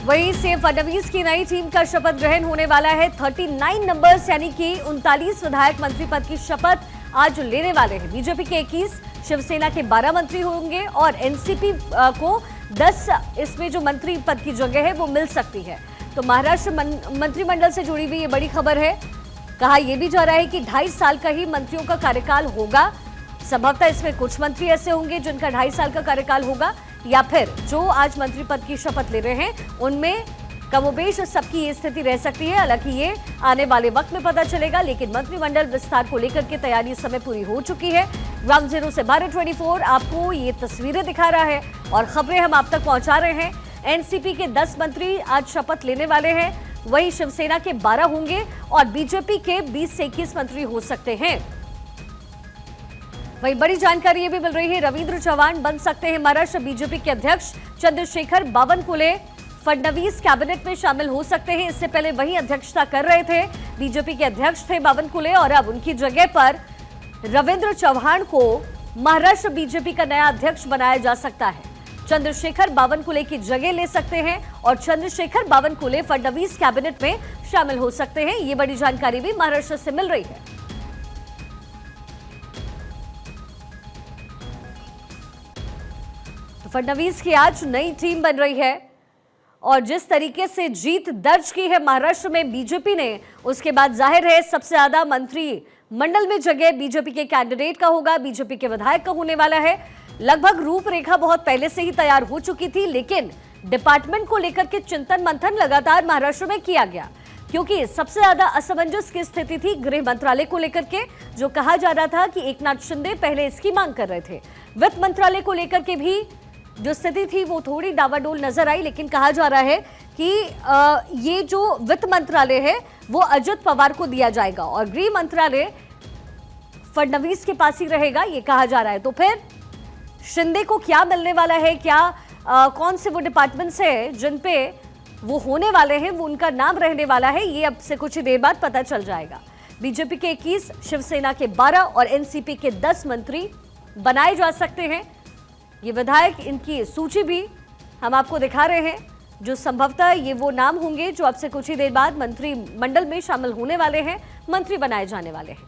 वहीं सीएम फडणवीस की नई टीम का शपथ ग्रहण होने वाला है। 39 नंबर्स यानी कि 39 विधायक मंत्री पद की शपथ आज लेने वाले हैं। बीजेपी के 21, शिवसेना के 12 मंत्री होंगे और एनसीपी को 10 इसमें जो मंत्री पद की जगह है वो मिल सकती है। तो महाराष्ट्र मंत्रिमंडल से जुड़ी हुई ये बड़ी खबर है। कहा यह भी जा रहा है कि 2.5 साल का ही मंत्रियों का कार्यकाल होगा। संभवतः इसमें कुछ मंत्री ऐसे होंगे जिनका 2.5 साल का कार्यकाल होगा, या फिर जो आज मंत्री पद की शपथ ले रहे हैं उनमें कमोबेश सबकी ये स्थिति रह सकती है। हालांकि ये आने वाले वक्त में पता चलेगा, लेकिन मंत्रिमंडल विस्तार को लेकर के तैयारी इस समय पूरी हो चुकी है। ग्राउंड जीरो से भारत 24 आपको ये तस्वीरें दिखा रहा है और खबरें हम आप तक पहुंचा रहे हैं। एनसीपी के 10 मंत्री आज शपथ लेने वाले हैं, वहीं शिवसेना के 12 होंगे और बीजेपी के 20 से 21 मंत्री हो सकते हैं। वहीं बड़ी जानकारी ये भी मिल रही है, रविंद्र चव्हाण बन सकते हैं महाराष्ट्र बीजेपी के अध्यक्ष। चंद्रशेखर बावनकुले फडणवीस कैबिनेट में शामिल हो सकते हैं। इससे पहले वही अध्यक्षता कर रहे थे, बीजेपी के अध्यक्ष थे बावनकुले, और अब उनकी जगह पर रविंद्र चव्हाण को महाराष्ट्र बीजेपी का नया अध्यक्ष बनाया जा सकता है। चंद्रशेखर बावनकुले की जगह ले सकते हैं और चंद्रशेखर बावनकुले फडणवीस कैबिनेट में शामिल हो सकते हैं। ये बड़ी जानकारी भी महाराष्ट्र से मिल रही है। फडणवीस की आज नई टीम बन रही है और जिस तरीके से जीत दर्ज की है महाराष्ट्र में बीजेपी ने, उसके बाद जाहिर है सबसे ज्यादा मंत्री मंडल में जगह बीजेपी के कैंडिडेट का होगा, बीजेपी के विधायक का होने वाला है। लगभग रूपरेखा बहुत पहले से ही तैयार हो चुकी थी, लेकिन डिपार्टमेंट को लेकर के चिंतन मंथन लगातार महाराष्ट्र में किया गया, क्योंकि सबसे ज्यादा असमंजस की स्थिति थी गृह मंत्रालय को लेकर के, जो कहा जा रहा था कि एकनाथ शिंदे पहले इसकी मांग कर रहे थे। वित्त मंत्रालय को लेकर के भी जो स्थिति थी वो थोड़ी डावाडोल नजर आई, लेकिन कहा जा रहा है कि ये जो वित्त मंत्रालय है वो अजित पवार को दिया जाएगा और गृह मंत्रालय फडणवीस के पास ही रहेगा, ये कहा जा रहा है। तो फिर शिंदे को क्या मिलने वाला है, क्या कौन से वो डिपार्टमेंट्स है जिन पे वो होने वाले हैं, वो उनका नाम रहने वाला है, ये अब से कुछ ही देर बाद पता चल जाएगा। बीजेपी के 21, शिवसेना के 12 और एनसीपी के 10 मंत्री बनाए जा सकते हैं। ये विधायक, इनकी सूची भी हम आपको दिखा रहे हैं, जो संभवतः ये वो नाम होंगे जो अब से कुछ ही देर बाद मंत्रिमंडल में शामिल होने वाले हैं, मंत्री बनाए जाने वाले हैं।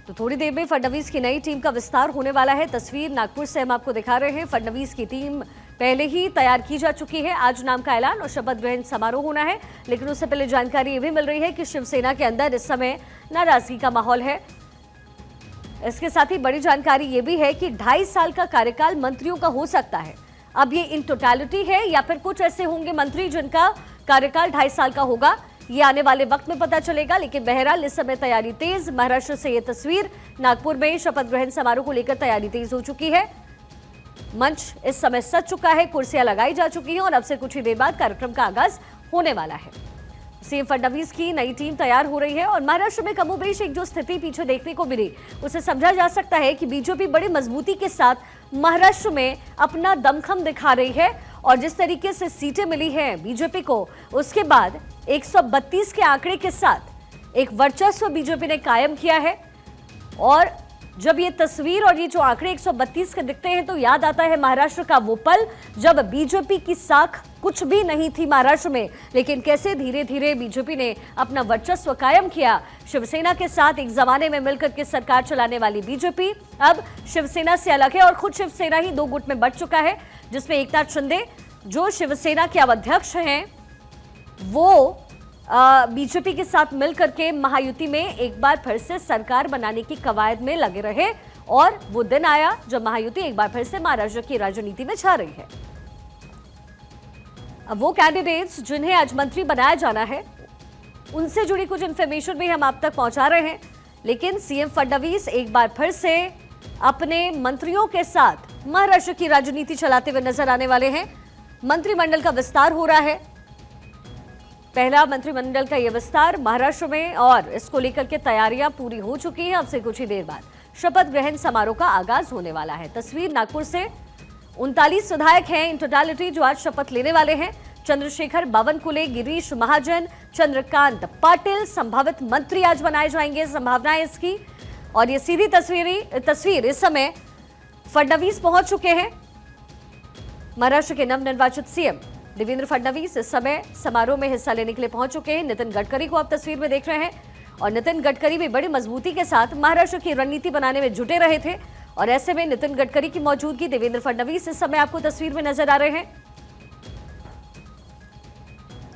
तो थोड़ी देर में फडणवीस की नई टीम का विस्तार होने वाला है। तस्वीर नागपुर से हम आपको दिखा रहे हैं। फडणवीस की टीम पहले ही तैयार की जा चुकी है। आज नाम का ऐलान और शपथ ग्रहण समारोह होना है, लेकिन उससे पहले जानकारी ये भी मिल रही है कि शिवसेना के अंदर इस समय नाराजगी का माहौल है। इसके साथ ही बड़ी जानकारी ये भी है कि 2.5 साल का कार्यकाल मंत्रियों का हो सकता है। अब ये इन टोटलिटी है या फिर कुछ ऐसे होंगे मंत्री जिनका कार्यकाल 2.5 साल का होगा, ये आने वाले वक्त में पता चलेगा। लेकिन बहरहाल इस समय तैयारी तेज। महाराष्ट्र से ये तस्वीर, नागपुर में शपथ ग्रहण समारोह को लेकर तैयारी तेज हो चुकी है। मंच इस समय सज चुका है, कुर्सियां लगाई जा चुकी हैं और अब से कुछ ही देर बाद कार्यक्रम का आगाज होने वाला है। सीएम फडणवीस की नई टीम तैयार हो रही है और महाराष्ट्र में कमोबेश एक जो स्थिति पीछे देखने को मिली, उसे समझा जा सकता है कि बीजेपी बड़ी मजबूती के साथ महाराष्ट्र में अपना दमखम दिखा रही है और जिस तरीके से सीटें मिली हैं बीजेपी को, उसके बाद 132 के आंकड़े के साथ एक वर्चस्व बीजेपी ने कायम किया है। और जब ये तस्वीर और ये जो आंकड़े 132 के दिखते हैं तो याद आता है महाराष्ट्र का वो पल जब बीजेपी की साख कुछ भी नहीं थी महाराष्ट्र में, लेकिन कैसे धीरे धीरे बीजेपी ने अपना वर्चस्व कायम किया शिवसेना के साथ। एक जमाने में मिलकर के सरकार चलाने वाली बीजेपी अब शिवसेना से अलग है और खुद शिवसेना ही 2 गुट में बंट चुका है, जिसमें एकनाथ शिंदे जो शिवसेना के अब अध्यक्ष हैं वो बीजेपी के साथ मिलकर के महायुति में एक बार फिर से सरकार बनाने की कवायद में लगे रहे और वो दिन आया जब महायुति एक बार फिर से महाराष्ट्र की राजनीति में छा रही है। अब वो कैंडिडेट्स जिन्हें आज मंत्री बनाया जाना है, उनसे जुड़ी कुछ इंफॉर्मेशन भी हम आप तक पहुंचा रहे हैं। लेकिन सीएम फडणवीस एक बार फिर से अपने मंत्रियों के साथ महाराष्ट्र की राजनीति चलाते हुए नजर आने वाले हैं। मंत्रिमंडल का विस्तार हो रहा है, पहला मंत्रिमंडल का यह विस्तार महाराष्ट्र में, और इसको लेकर के तैयारियां पूरी हो चुकी हैं। अब से कुछ ही देर बाद शपथ ग्रहण समारोह का आगाज होने वाला है। तस्वीर नागपुर से 39 विधायक हैं इन टोटलिटी जो आज शपथ लेने वाले हैं। चंद्रशेखर बावनकुले, गिरीश महाजन, चंद्रकांत पाटिल संभावित मंत्री आज बनाए जाएंगे, संभावना है इसकी। और ये सीधी तस्वीर इस समय फडणवीस पहुंच चुके हैं महाराष्ट्र के नवनिर्वाचित सीएम देवेंद्र फडणवीस इस समय समारोह में हिस्सा लेने के लिए पहुंच चुके हैं। नितिन गडकरी को आप तस्वीर में देख रहे हैं और नितिन गडकरी भी बड़ी मजबूती के साथ महाराष्ट्र की रणनीति बनाने में जुटे रहे थे और ऐसे में नितिन गडकरी की मौजूदगी, देवेंद्र फडणवीस इस समय आपको तस्वीर में नजर आ रहे हैं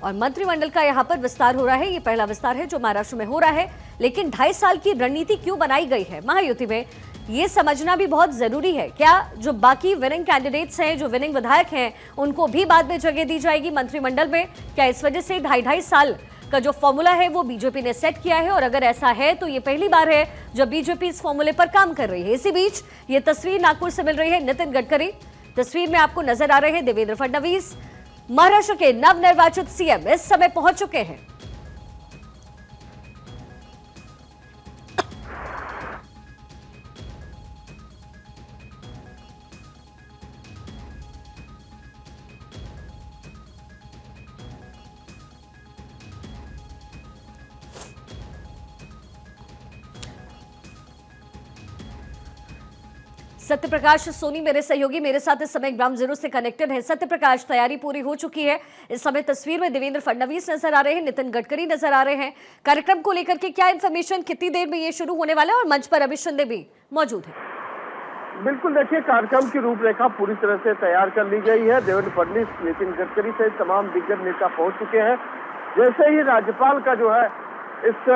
और मंत्रिमंडल का यहां पर विस्तार हो रहा है। ये पहला विस्तार है जो महाराष्ट्र में हो रहा है, लेकिन 2.5 साल की रणनीति क्यों बनाई गई है महायुति में, ये समझना भी बहुत जरूरी है। क्या जो बाकी विनिंग कैंडिडेट्स हैं, जो विनिंग विधायक हैं, उनको भी बाद में जगह दी जाएगी मंत्रिमंडल में? क्या इस वजह से 2.5 साल का जो फॉर्मूला है वो बीजेपी ने सेट किया है? और अगर ऐसा है तो ये पहली बार है जब बीजेपी इस फॉर्मूले पर काम कर रही है। इसी बीच ये तस्वीर नागपुर से मिल रही है। नितिन गडकरी तस्वीर में आपको नजर आ रहे हैं। देवेंद्र फडणवीस महाराष्ट्र के नवनिर्वाचित सीएम इस समय पहुंच चुके हैं। सत्यप्रकाश सोनी मेरे सहयोगी मेरे साथ इस समय ग्राउंड जीरो से कनेक्टेड है। सत्यप्रकाश, तैयारी पूरी हो चुकी है। इस समय तस्वीर में देवेंद्र फडणवीस नजर आ रहे हैं, नितिन गडकरी नजर आ रहे हैं। कार्यक्रम को लेकर के क्या इन्फॉर्मेशन, कितनी देर में ये शुरू होने वाला है और मंच पर अभी शिंदे भी मौजूद है? बिल्कुल, देखिए कार्यक्रम की रूपरेखा पूरी तरह से तैयार कर ली गई है। देवेंद्र फडणवीस, नितिन गडकरी सहित तमाम दिग्गज नेता पहुंच चुके हैं। जैसे ही राज्यपाल का जो है इस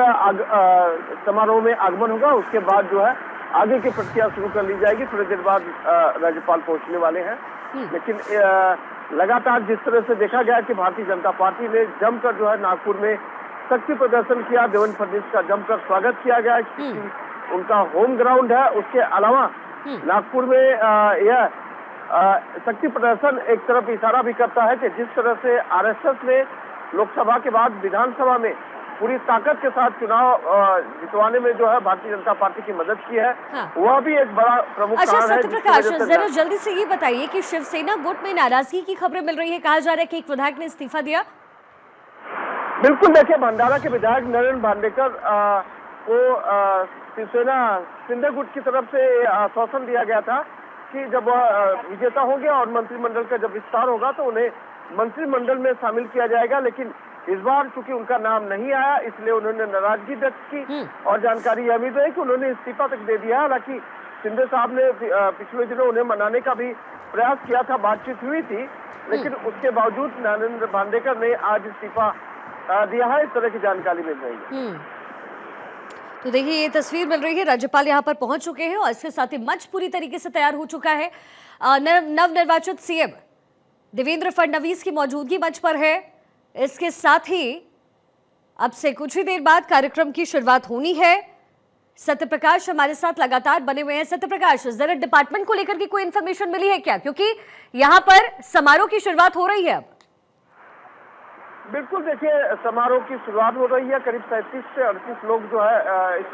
समारोह में आगमन होगा, उसके बाद जो है आगे की प्रक्रिया शुरू कर ली जाएगी। थोड़ी देर बाद राज्यपाल पहुंचने वाले हैं। लेकिन लगातार जिस तरह से देखा गया कि भारतीय जनता पार्टी ने जमकर जो है नागपुर में शक्ति प्रदर्शन किया, देवेंद्र फडणवीस का जमकर स्वागत किया गया क्योंकि उनका होम ग्राउंड है। उसके अलावा नागपुर में यह शक्ति प्रदर्शन एक तरफ इशारा भी करता है कि जिस तरह से आरएसएस ने लोकसभा के बाद विधानसभा में पूरी ताकत के साथ चुनाव जितवाने में जो है भारतीय जनता पार्टी की मदद की है। हाँ। वह भी एक बड़ा प्रमुख कारण है। सत्यप्रकाश, जरा जल्दी से ये बताइए कि शिवसेना गुट में नाराजगी की खबरें मिल रही है। कहा जा रहा है कि एक विधायक ने इस्तीफा दिया। बिल्कुल, देखिए भंडारा के विधायक नरेंद्र भांडेकर को शिवसेना शिंदे गुट की तरफ से आश्वासन दिया गया था कि जब वह विजेता होंगे और मंत्रिमंडल का जब विस्तार होगा तो उन्हें मंत्रिमंडल में शामिल किया जाएगा। लेकिन इस बार चूंकि उनका नाम नहीं आया, इसलिए उन्होंने नाराजगी व्यक्त की और जानकारी यह भी दी कि उन्होंने इस्तीफा तक दे दिया। हालांकि शिंदे साहब ने पिछले दिनों उन्हें मनाने का भी प्रयास किया था, बातचीत हुई थी, लेकिन उसके बावजूद नरेंद्र भांडेकर ने आज इस्तीफा दिया है। इस तरह की जानकारी मिल रही है। तो देखिए ये तस्वीर मिल रही है, राज्यपाल यहाँ पर पहुंच चुके हैं और इसके साथ ही मंच पूरी तरीके से तैयार हो चुका है। नवनिर्वाचित सीएम देवेंद्र फडणवीस की मौजूदगी मंच पर है। इसके साथ ही अब से कुछ ही देर बाद कार्यक्रम की शुरुआत होनी है। सत्यप्रकाश हमारे साथ लगातार बने हुए हैं। सत्यप्रकाश, जरा डिपार्टमेंट को लेकर की कोई इन्फॉर्मेशन मिली है क्या, क्योंकि यहाँ पर समारोह की शुरुआत हो रही है अब? बिल्कुल, देखिए समारोह की शुरुआत हो रही है। करीब 37 से 38 लोग जो है इस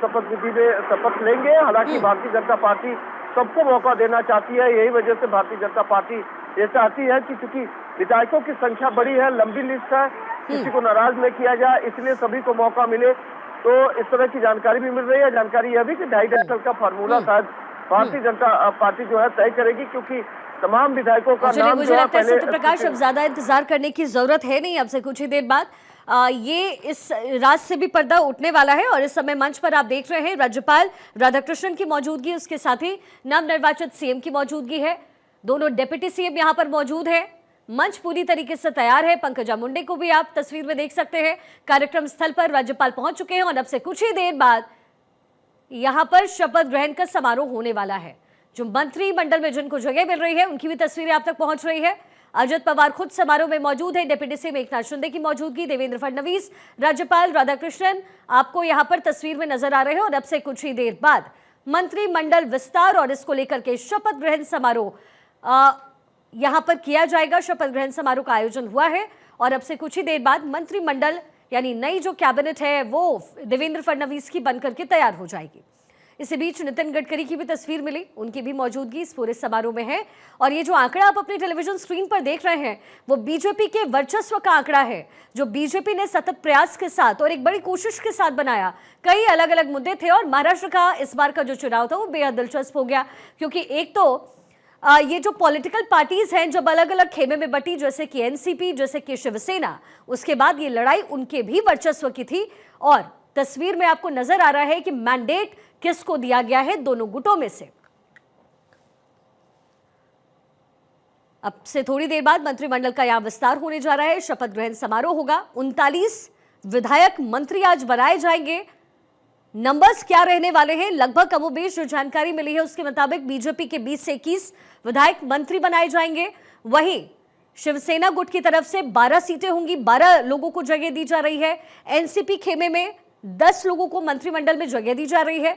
शपथ विधि में शपथ लेंगे। हालांकि भारतीय जनता पार्टी सबको मौका देना चाहती है। यही वजह से भारतीय जनता पार्टी ये चाहती है कि चूंकि विधायकों की संख्या बड़ी है, लंबी लिस्ट है, किसी को नाराज न किया जाए, इसलिए सभी को मौका मिले। तो इस तरह की जानकारी भी मिल रही है। जानकारी यह भी कि 2.5 साल का फार्मूला शायद भारतीय जनता पार्टी जो है तय करेगी, क्योंकि तमाम विधायकों का नाम मुझे लगता है सत्यप्रकाश अब ज्यादा इंतजार करने की जरूरत है नहीं। अब से कुछ ही देर बाद ये इस राज से भी पर्दा उठने वाला है और इस समय मंच पर आप देख रहे हैं राज्यपाल राधाकृष्णन की मौजूदगी, उसके साथ ही नवनिर्वाचित सीएम की मौजूदगी है। दोनों डिप्टी सीएम यहाँ पर मौजूद है। मंच पूरी तरीके से तैयार है। पंकजा मुंडे को भी आप तस्वीर में देख सकते हैं। कार्यक्रम स्थल पर राज्यपाल पहुंच चुके हैं और अब से कुछ ही देर बाद यहाँ पर शपथ ग्रहण का समारोह होने वाला है। जो मंत्रिमंडल में जिनको जगह मिल रही है उनकी भी तस्वीरें आप तक पहुंच रही है। अजित पवार खुद समारोह में मौजूद है। डिप्टी सीएम एकनाथ शिंदे की मौजूदगी, देवेंद्र फडणवीस, राज्यपाल राधाकृष्णन आपको यहाँ पर तस्वीर में नजर आ रहे हैं और अब से कुछ ही देर बाद मंत्रिमंडल विस्तार और इसको लेकर के शपथ ग्रहण समारोह यहाँ पर किया जाएगा। शपथ ग्रहण समारोह का आयोजन हुआ है और अब से कुछ ही देर बाद मंत्रिमंडल यानी नई जो कैबिनेट है वो देवेंद्र फडणवीस की बनकर के तैयार हो जाएगी। इसी बीच नितिन गडकरी की भी तस्वीर मिली, उनकी भी मौजूदगी इस पूरे समारोह में है। और ये जो आंकड़ा आप अपने टेलीविजन स्क्रीन पर देख रहे हैं वो बीजेपी के वर्चस्व का आंकड़ा है, जो बीजेपी ने सतत प्रयास के साथ और एक बड़ी कोशिश के साथ बनाया। कई अलग अलग मुद्दे थे और महाराष्ट्र का इस बार का जो चुनाव था वो बेहद दिलचस्प हो गया, क्योंकि एक तो ये जो पॉलिटिकल पार्टीज हैं जब अलग अलग खेमे में बटी, जैसे कि एनसीपी, जैसे कि शिवसेना, उसके बाद ये लड़ाई उनके भी वर्चस्व की थी और तस्वीर में आपको नजर आ रहा है कि मैंडेट किसको दिया गया है दोनों गुटों में से। अब से थोड़ी देर बाद मंत्रिमंडल का यहां विस्तार होने जा रहा है, शपथ ग्रहण समारोह होगा। 39 विधायक मंत्री आज बनाए जाएंगे। नंबर्स क्या रहने वाले हैं, लगभग कमोबेश जो जानकारी मिली है उसके मुताबिक बीजेपी के 20 से 21 विधायक मंत्री बनाए जाएंगे। वहीं शिवसेना गुट की तरफ से 12 सीटें होंगी, 12 लोगों को जगह दी जा रही है। एनसीपी खेमे में 10 लोगों को मंत्रिमंडल में जगह दी जा रही है।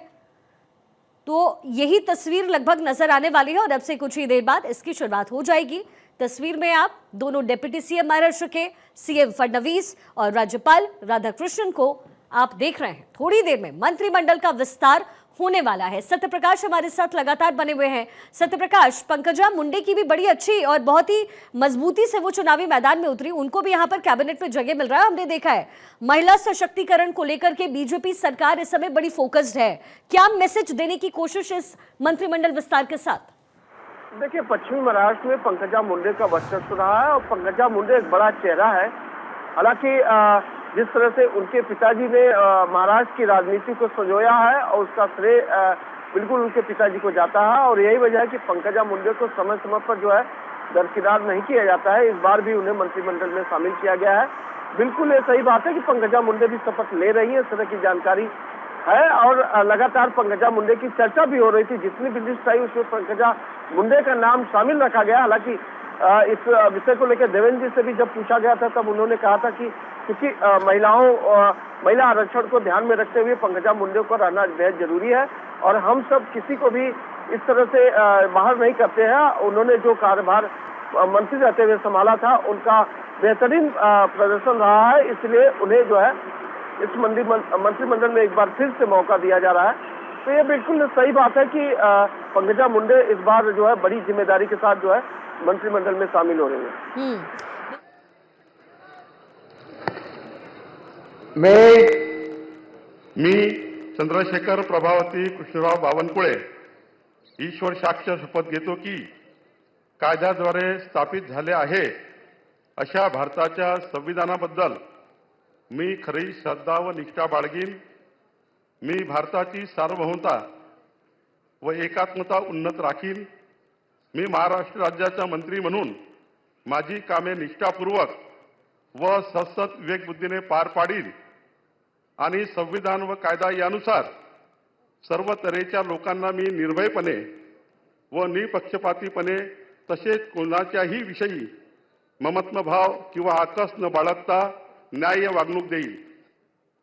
तो यही तस्वीर लगभग नजर आने वाली है और अब से कुछ ही देर बाद इसकी शुरुआत हो जाएगी। तस्वीर में आप दोनों डिप्टी सीएम महाराष्ट्र के सीएम फडणवीस और राज्यपाल राधाकृष्णन को आप देख रहे हैं। थोड़ी देर में मंत्रिमंडल का विस्तार होने वाला है। सत्यप्रकाश हमारे साथ लगातार बने हुए हैं। सत्यप्रकाश, पंकजा मुंडे की भी बड़ी अच्छी और बहुत ही मजबूती से वो चुनावी मैदान में उतरी, उनको भी यहाँ पर कैबिनेट में जगह मिल रहा है। हमने देखा है महिला सशक्तिकरण को लेकर के बीजेपी सरकार इस समय बड़ी फोकस्ड है। क्या मैसेज देने की कोशिश इस मंत्रिमंडल विस्तार के साथ? देखिए, पश्चिमी महाराष्ट्र में पंकजा मुंडे का वर्चस्व रहा है और पंकजा मुंडे एक बड़ा चेहरा है। हालांकि जिस तरह से उनके पिताजी ने महाराष्ट्र की राजनीति को संजोया है और उसका श्रेय बिल्कुल उनके पिताजी को जाता है और यही वजह है कि पंकजा मुंडे को समय समय पर जो है दरकिनार नहीं किया जाता है। इस बार भी उन्हें मंत्रिमंडल में शामिल किया गया है। बिल्कुल ये सही बात है कि पंकजा मुंडे भी शपथ ले रही है, इस तरह की जानकारी है और लगातार पंकजा मुंडे की चर्चा भी हो रही थी। जितनी भी लिस्ट आई उसमें पंकजा मुंडे का नाम शामिल रखा गया। हालांकि इस विषय को लेकर देवेंद्र जी से भी जब पूछा गया था तब उन्होंने कहा था कि क्योंकि महिला आरक्षण को ध्यान में रखते हुए पंकजा मुंडे को रहना बेहद जरूरी है और हम सब किसी को भी इस तरह से बाहर नहीं करते हैं। उन्होंने जो कार्यभार मंत्री रहते हुए संभाला था उनका बेहतरीन प्रदर्शन रहा है, इसलिए उन्हें जो है इस मंत्रिमंडल में एक बार फिर से मौका दिया जा रहा है। तो ये बिल्कुल सही बात है कि पंकजा मुंडे इस बार जो है बड़ी जिम्मेदारी के साथ जो है मंत्रिमंडल में शामिल हो रही है। मी चंद्रशेखर प्रभावती कृष्णराव बावनकुळे ईश्वर साक्ष शपथ घेतो की कायद्याद्वारे स्थापित झाले आहे अशा भारताच्या संविधानाबद्दल मी खरी श्रद्धा व निष्ठा बाळगीन। मी भारताची सार्वभौमता व एकात्मता उन्नत राखीन। मी महाराष्ट्र राज्याचा मंत्री म्हणून माझी कामे निष्ठापूर्वक व सतत विवेकबुद्धीने पार पाडीन आणि संविधान व कायदा यानुसार सर्व तऱ्हेच्या लोकांना मी निर्भयपणे व निपक्षपातीपणे तसेच कोणाच्याही विषयी ममत्वभाव किंवा आकस न बाळगता न्याय्य वागणूक देईल।